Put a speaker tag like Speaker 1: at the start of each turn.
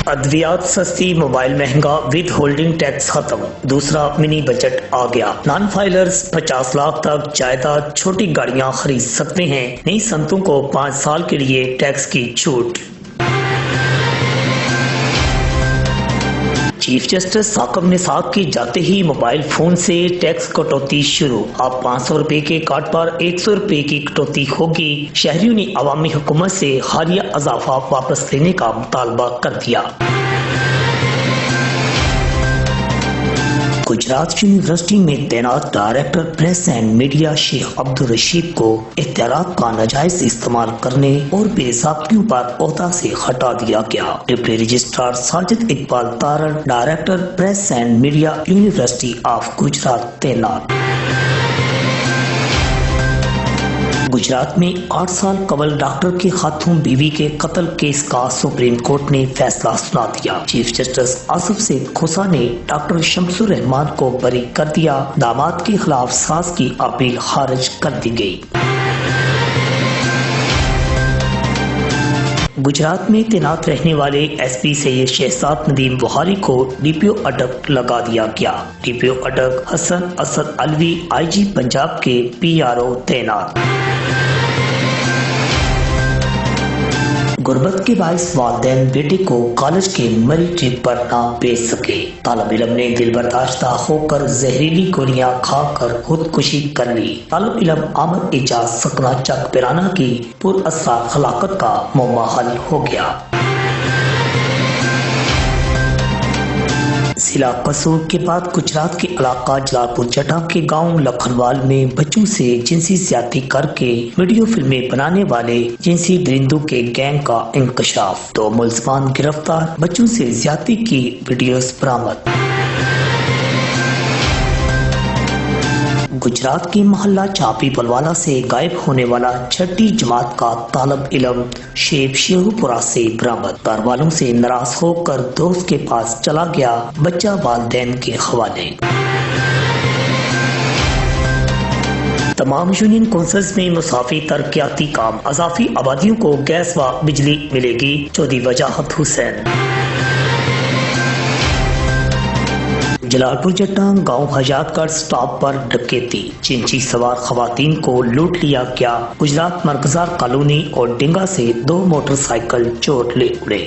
Speaker 1: ادویات سستی، موبائل مہنگا، ود ہولڈنگ ٹیکس ختم، دوسرا منی بجٹ آ گیا۔ نان فائلرز 50 لاکھ تک جائیداد، چھوٹی گاڑیاں خرید سکتے ہیں۔ نئی صنعتوں کو 5 سال کے لیے ٹیکس کی چھوٹ۔ چیف جسٹس ثاقب نصاب کے جاتے ہی موبائل فون سے ٹیکس کٹوتی شروع۔ اب 500 روپے کے کارڈ پر 100 روپے کی کٹوتی ہوگی۔ شہریوں نے عوامی حکومت سے حالیہ اضافہ واپس لینے کا مطالبہ کر دیا۔ گجرات یونیورسٹی میں تعینات ڈائریکٹر پریس اینڈ میڈیا شیخ عبدالرشید کو اختیارات کا ناجائز استعمال کرنے اور بے ضابطگیوں پر عہدہ سے ہٹا دیا گیا۔ Deputy registrar Sajid Iqbal Tarar director press and media university of Gujarat تعینات۔ گجرات میں 8 سال قبل ڈاکٹر کے ہاتھوں بیوی کے قتل کیس کا سپریم کورٹ نے فیصلہ سنا دیا۔ چیف جسٹس آصف زید کھوسہ نے ڈاکٹر شمس الرحمان کو بری کر دیا۔ داماد کے خلاف ساس کی اپیل خارج کر دی گئی۔ گجرات میں تعینات رہنے والے ایس پی سید شہزاد ندیم بخاری کو ڈی پی او اٹک لگا دیا گیا۔ ڈی پی او اٹک حسن اسد علوی آئی جی پنجاب کے پی آر او تعینات۔ غربت کے باعث والدین بیٹے کو کالج کے مری ٹرپ پر نہ بھیج سکے۔ طالب علم نے دل برداشتہ ہو کر زہریلی گولیاں کھا کر خودکشی کر لی۔ طالب علم احمد اعجاز سکنا چک پیرانہ کی پر اسرار ہلاکت کا معمہ حل ہو گیا۔ ضلع قصور کے بعد گجرات کے علاقہ جلال پور جٹا کے گاؤں لکھنوال میں بچوں سے جنسی زیادتی کر کے ویڈیو فلمیں بنانے والے جنسی درندوں کے گینگ کا انکشاف۔ 2 ملزمان گرفتار، بچوں سے زیادتی کی ویڈیوز برآمد۔ گجرات کے محلہ چاپی پلوالا سے غائب ہونے والا 6ٹھی جماعت کا طالب علم شیب شیرو پورہ سے برآمد۔ گھر والوں سے ناراض ہو کر دوست کے پاس چلا گیا، بچہ والدین کے حوالے۔ تمام یونین کونسلز میں مساوی ترقیاتی کام، اضافی آبادیوں کو گیس و بجلی ملے گی، چودھری وجاہت حسین۔ جلال پور جٹا گاؤں حجات گڑھ سٹاپ پر ڈکیتی، چنچی سوار خواتین کو لوٹ لیا گیا۔ گجرات مرکزار کالونی اور ڈنگا سے 2 موٹر سائیکل چور لے اڑے۔